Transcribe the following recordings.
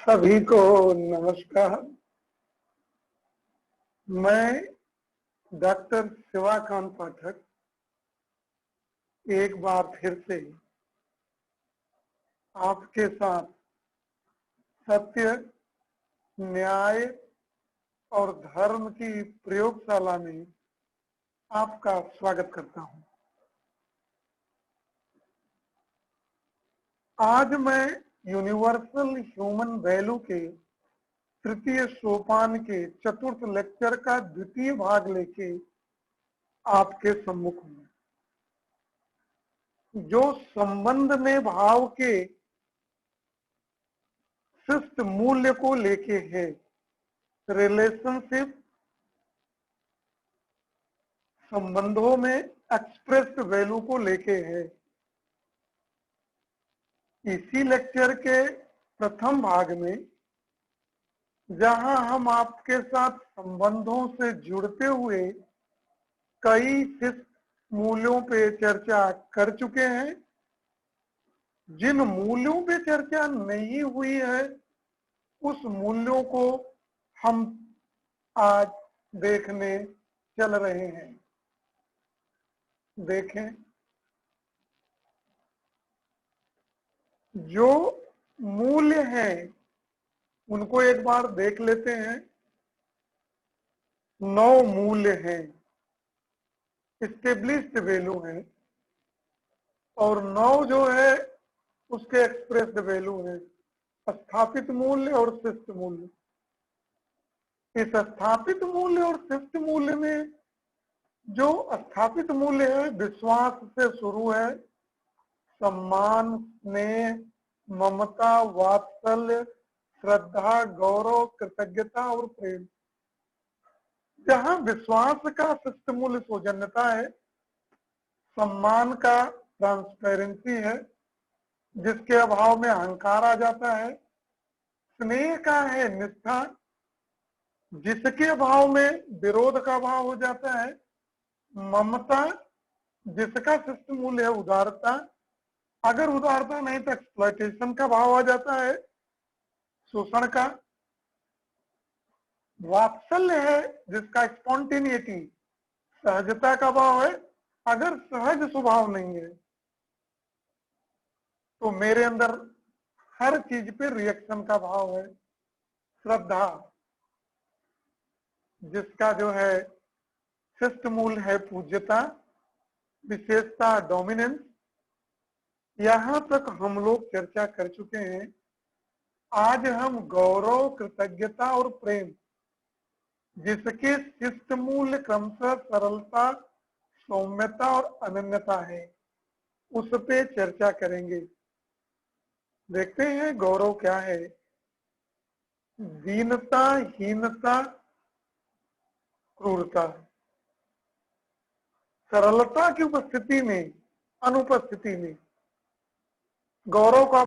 सभी को नमस्कार। मैं डॉक्टर शिवाकांत पाठक एक बार फिर से आपके साथ सत्य, न्याय और धर्म की प्रयोगशाला में आपका स्वागत करता हूं। आज मैं यूनिवर्सल ह्यूमन वैल्यू के तृतीय सोपान के चतुर्थ लेक्चर का द्वितीय भाग लेके आपके सम्मुख हूं, जो संबंध में भाव के शिष्ट मूल्य को लेके है। रिलेशनशिप संबंधों में एक्सप्रेस्ड वैल्यू को लेके है। इसी लेक्चर के प्रथम भाग में जहां हम आपके साथ संबंधों से जुड़ते हुए कई शिष्ट मूल्यों पे चर्चा कर चुके हैं, जिन मूल्यों पे चर्चा नहीं हुई है उस मूल्यों को हम आज देखने चल रहे हैं। देखें, जो मूल्य हैं उनको एक बार देख लेते हैं। 9 मूल्य हैं, एस्टेब्लिश्ड वैल्यू है, और 9 जो है उसके एक्सप्रेस्ड वैल्यू है, स्थापित मूल्य और शिष्ट मूल्य। इस स्थापित मूल्य और शिष्ट मूल्य में जो स्थापित मूल्य है विश्वास से शुरू है, सम्मान, स्नेह, ममता, वात्सल्य, श्रद्धा, गौरव, कृतज्ञता और प्रेम। जहां विश्वास का शिष्ट मूल्य सौजन्यता है, सम्मान का ट्रांसपेरेंसी है जिसके अभाव में अहंकार आ जाता है, स्नेह का है निष्ठा जिसके अभाव में विरोध का भाव हो जाता है, ममता जिसका शिष्ट मूल्य है उदारता, अगर उदारता नहीं तो एक्सप्लॉयटेशन का भाव आ जाता है, शोषण का। वात्सल्य है जिसका स्पॉन्टेनिटी सहजता का भाव है, अगर सहज स्वभाव नहीं है तो मेरे अंदर हर चीज पे रिएक्शन का भाव है। श्रद्धा जिसका जो है शिष्ट मूल्य है पूज्यता, विशेषता डोमिनेंस। यहां तक हम लोग चर्चा कर चुके हैं। आज हम गौरव, कृतज्ञता और प्रेम जिसके शिष्ट मूल्य क्रमशः सरलता, सौम्यता और अनन्यता है, उस पे चर्चा करेंगे। देखते हैं गौरव क्या है। दीनता, हीनता, क्रूरता। सरलता की उपस्थिति में, अनुपस्थिति में गौरव का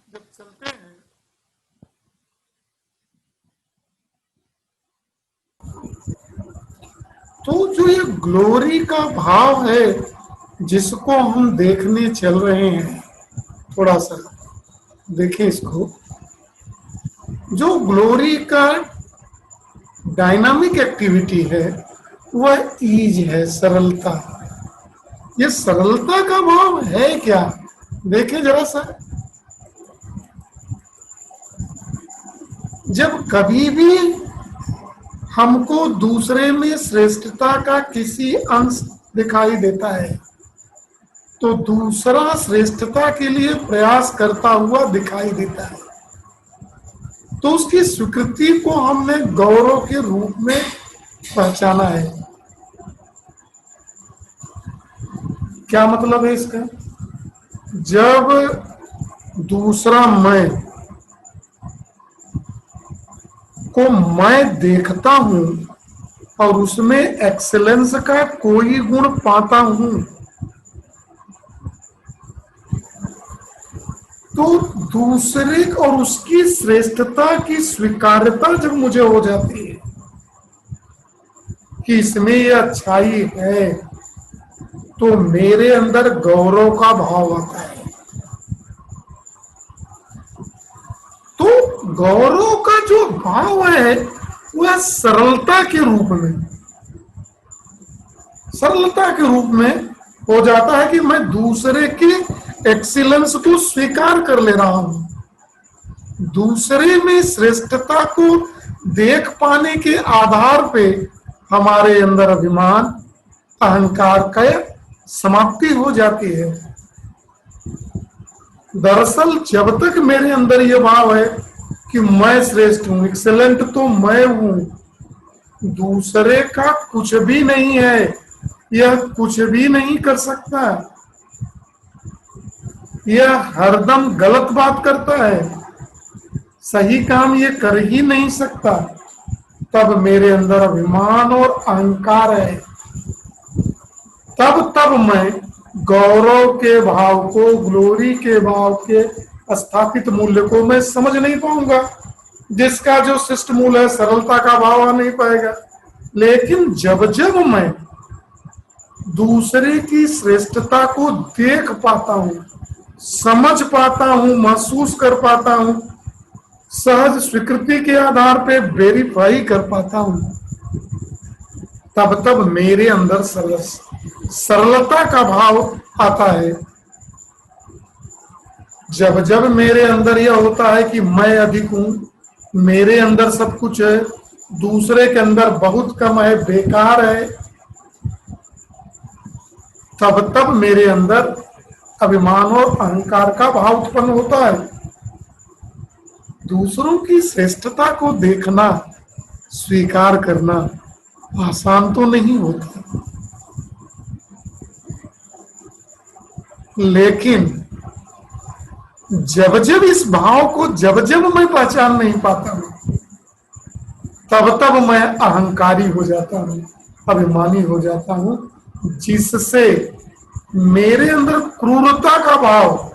जब चलते हैं तो जो ये ग्लोरी का भाव है जिसको हम देखने चल रहे हैं, थोड़ा सा देखें इसको। जो ग्लोरी का डायनामिक एक्टिविटी है वह ईज है, सरलता। ये सरलता का भाव है क्या? देखें जरा सा। जब कभी भी हमको दूसरे में श्रेष्ठता का किसी अंश दिखाई देता है तो दूसरा श्रेष्ठता के लिए प्रयास करता हुआ दिखाई देता है, तो उसकी स्वीकृति को हमने गौरव के रूप में पहचाना है। क्या मतलब है इसका? जब दूसरा मैं को मैं देखता हूं और उसमें एक्सेलेंस का कोई गुण पाता हूं, तो दूसरे और उसकी श्रेष्ठता की स्वीकार्यता जब मुझे हो जाती है कि इसमें ये अच्छाई है, तो मेरे अंदर गौरव का भाव आता है। तो गौरव का जो भाव है वह सरलता के रूप में हो जाता है कि मैं दूसरे के एक्सीलेंस को स्वीकार कर ले रहा हूं, दूसरे में श्रेष्ठता को देख पाने के आधार पे हमारे अंदर अभिमान, अहंकार का समाप्ति हो जाती है। दरअसल जब तक मेरे अंदर यह भाव है कि मैं श्रेष्ठ हूं, एक्सेलेंट तो मैं हूं, दूसरे का कुछ भी नहीं है, यह कुछ भी नहीं कर सकता, यह हरदम गलत बात करता है, सही काम ये कर ही नहीं सकता, तब मेरे अंदर अभिमान और अहंकार है। तब मैं गौरव के भाव को, ग्लोरी के भाव के स्थापित मूल्य को मैं समझ नहीं पाऊंगा, जिसका जो शिष्ट मूल है सरलता का भाव आ नहीं पाएगा। लेकिन जब जब मैं दूसरे की श्रेष्ठता को देख पाता हूं, समझ पाता हूं, महसूस कर पाता हूं, सहज स्वीकृति के आधार पे वेरीफाई कर पाता हूं, तब मेरे अंदर सरलता का भाव आता है। जब जब मेरे अंदर यह होता है कि मैं अधिक हूं, मेरे अंदर सब कुछ है, दूसरे के अंदर बहुत कम है, बेकार है, तब मेरे अंदर अभिमान और अहंकार का भाव उत्पन्न होता है। दूसरों की श्रेष्ठता को देखना, स्वीकार करना आसान तो नहीं होता, लेकिन जब जब इस भाव को जब मैं पहचान नहीं पाता हूं, तब मैं अहंकारी हो जाता हूं, अभिमानी हो जाता हूं, जिससे मेरे अंदर क्रूरता का भाव,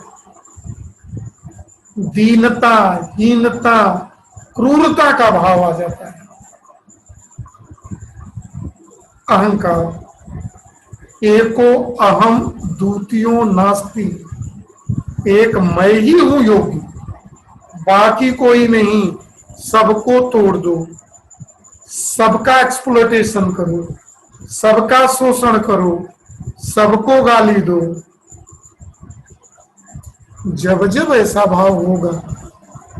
दीनता, हीनता, क्रूरता का भाव आ जाता है। अहंकार, एको अहम द्वितीयो नास्ति, एक मैं ही हूं योगी, बाकी कोई नहीं, सबको तोड़ दो, सबका एक्सप्लॉयटेशन करो, सबका शोषण करो, सबको गाली दो। जब जब ऐसा भाव होगा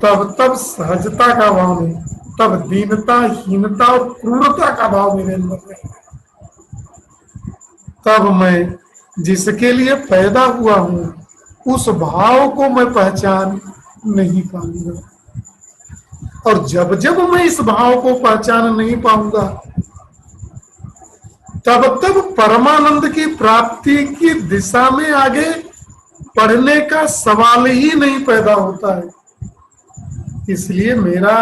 तब सहजता का भाव नहीं, तब दीनता, हीनता और क्रूरता का भाव मेरे अंदर रहेगा। तब मैं जिसके लिए पैदा हुआ हूं उस भाव को मैं पहचान नहीं पाऊंगा, और जब जब मैं इस भाव को पहचान नहीं पाऊंगा तब परमानंद की प्राप्ति की दिशा में आगे बढ़ने का सवाल ही नहीं पैदा होता है। इसलिए मेरा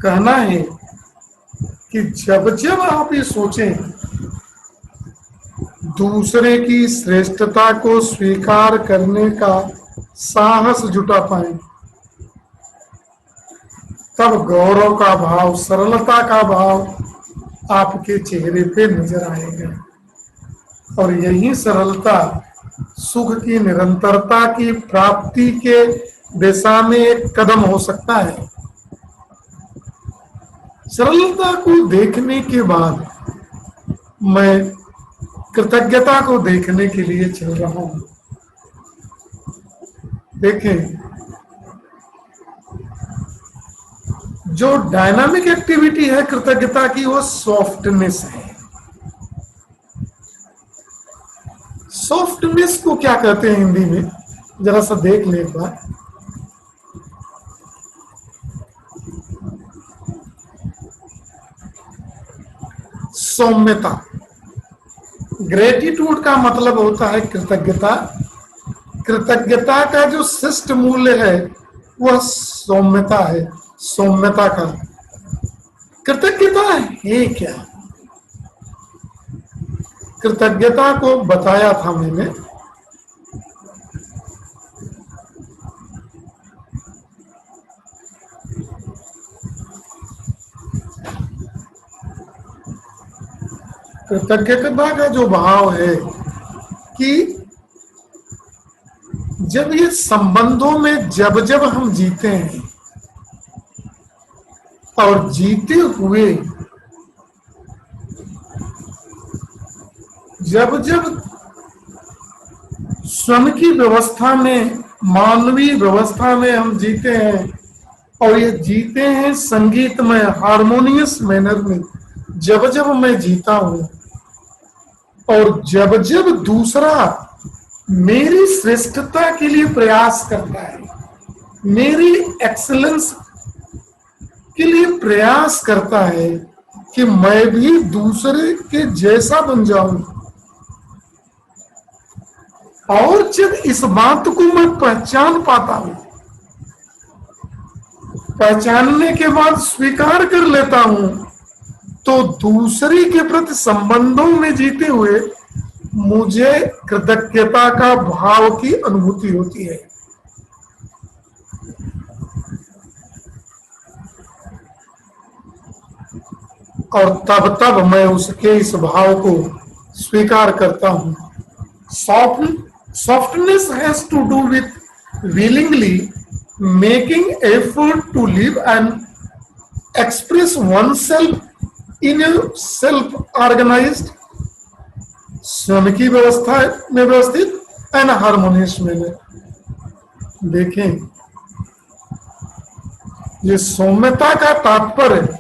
कहना है कि जब जब आप ये सोचें, दूसरे की श्रेष्ठता को स्वीकार करने का साहस जुटा पाए, तब गौरव का भाव, सरलता का भाव आपके चेहरे पे नजर आएगा, और यही सरलता सुख की निरंतरता की प्राप्ति के दिशा में एक कदम हो सकता है। सरलता को देखने के बाद मैं कृतज्ञता को देखने के लिए चल रहा हूं। देखें, जो डायनामिक एक्टिविटी है कृतज्ञता की, वो सॉफ्टनेस है। सॉफ्टनेस को क्या कहते हैं हिंदी में, जरा सा देख ले एक बार। सौम्यता। ग्रेटिट्यूड का मतलब होता है कृतज्ञता। कृतज्ञता का जो शिष्ट मूल्य है वह सौम्यता है। सौम्यता का। कृतज्ञता है क्या? कृतज्ञता को बताया था मैंने, कृतज्ञता का जो भाव है कि जब ये संबंधों में जब जब हम जीते हैं और जीते हुए जब जब स्वयं की व्यवस्था में, मानवीय व्यवस्था में हम जीते हैं और ये जीते हैं संगीत में, हारमोनियस मैनर में, जब जब मैं जीता हूं और जब जब दूसरा मेरी श्रेष्ठता के लिए प्रयास करता है, मेरी एक्सीलेंस के लिए प्रयास करता है कि मैं भी दूसरे के जैसा बन जाऊं, और जब इस बात को मैं पहचान पाता हूं, पहचानने के बाद स्वीकार कर लेता हूं, तो दूसरे के प्रति संबंधों में जीते हुए मुझे कृतज्ञता का भाव की अनुभूति होती है। और तब मैं उसके इस भाव को स्वीकार करता हूं। Softness has to do with willingly making effort to live and express oneself in a self-organized, स्वयं की व्यवस्था में व्यवस्थित एंड हारमोनियस मैनर। देखें, ये सौम्यता का तात्पर्य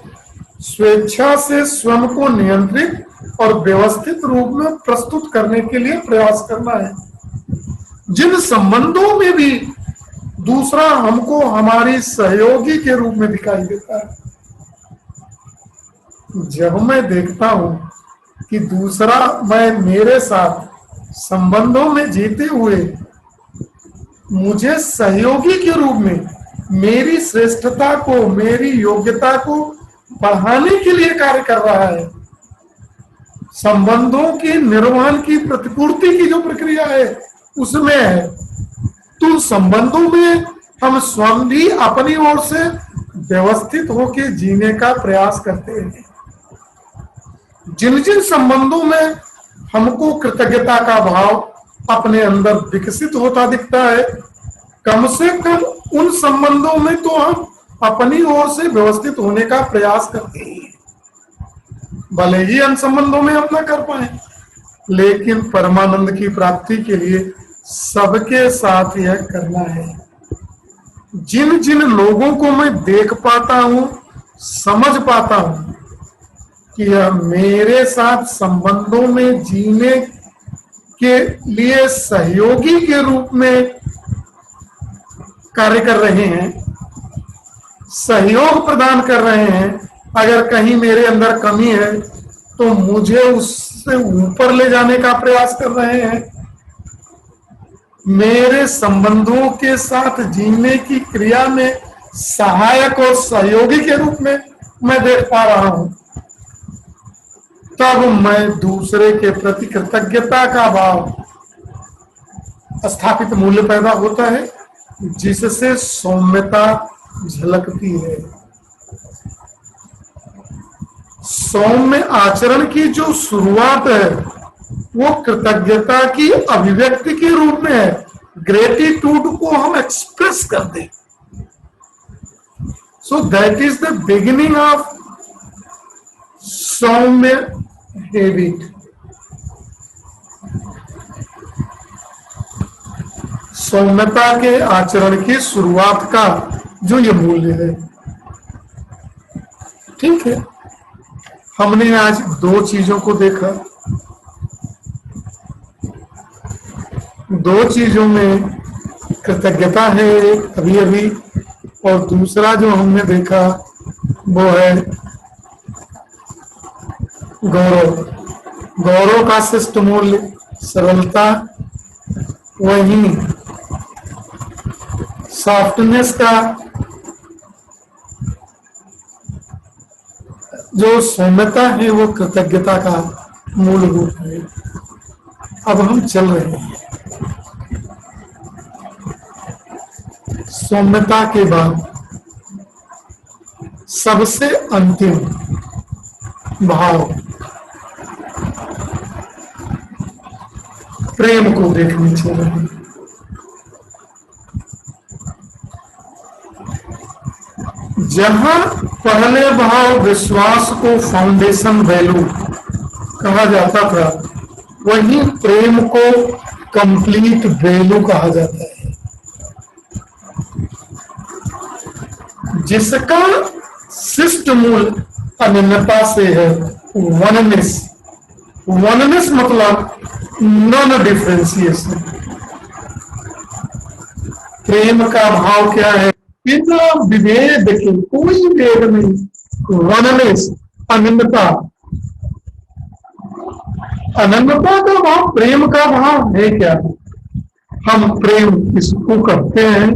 स्वेच्छा से स्वयं को नियंत्रित और व्यवस्थित रूप में प्रस्तुत करने के लिए प्रयास करना है। जिन संबंधों में भी दूसरा हमको हमारी सहयोगी के रूप में दिखाई देता है, जब मैं देखता हूं कि दूसरा मैं मेरे साथ संबंधों में जीते हुए मुझे सहयोगी के रूप में मेरी श्रेष्ठता को, मेरी योग्यता को बढ़ाने के लिए कार्य कर रहा है, संबंधों के निर्वहन की प्रतिपूर्ति की जो प्रक्रिया है उसमें है, तो संबंधों में हम स्वयं भी अपनी ओर से व्यवस्थित होकर जीने का प्रयास करते हैं। जिन जिन संबंधों में हमको कृतज्ञता का भाव अपने अंदर विकसित होता दिखता है, कम से कम उन संबंधों में तो हम अपनी ओर से व्यवस्थित होने का प्रयास करते हैं। भले ही अन संबंधों में हम ना कर पाए, लेकिन परमानंद की प्राप्ति के लिए सबके साथ यह करना है। जिन जिन लोगों को मैं देख पाता हूं, समझ पाता हूं कि यह मेरे साथ संबंधों में जीने के लिए सहयोगी के रूप में कार्य कर रहे हैं, सहयोग प्रदान कर रहे हैं, अगर कहीं मेरे अंदर कमी है तो मुझे उससे ऊपर ले जाने का प्रयास कर रहे हैं, मेरे संबंधों के साथ जीने की क्रिया में सहायक और सहयोगी के रूप में मैं देख पा रहा हूं, तब मैं दूसरे के प्रति कृतज्ञता का भाव स्थापित मूल्य पैदा होता है, जिससे सौम्यता झलकती है। सौम्य आचरण की जो शुरुआत है वो कृतज्ञता की अभिव्यक्ति के रूप में है। ग्रेटिट्यूड को हम एक्सप्रेस कर दें, so that is the beginning of सौम्य हैबिट। सौम्यता के आचरण की शुरुआत का जो ये मूल्य है। ठीक है, हमने आज दो चीजों को देखा। दो चीजों में कृतज्ञता है अभी अभी, और दूसरा जो हमने देखा वो है गौरव। गौरव का शिष्ट मूल्य सरलता, वहीं सॉफ्टनेस का जो सौम्यता है वो कृतज्ञता का मूल रूप है। अब हम चल रहे हैं सौम्यता के बाद सबसे अंतिम भाव प्रेम को देखने चल रहे हैं। जहां पहले भाव विश्वास को फाउंडेशन वैल्यू कहा जाता था, वहीं प्रेम को कंप्लीट वैल्यू कहा जाता है, जिसका शिष्ट मूल अनन्यता से है। वननेस, वननेस मतलब नॉन डिफरेंशिएशन। प्रेम का भाव क्या है? बिना विभेद के, कोई भेद नहीं, वननेस, अनन्यता। अनन्यता का भाव प्रेम का भाव है क्या? हम प्रेम किसको कहते हैं?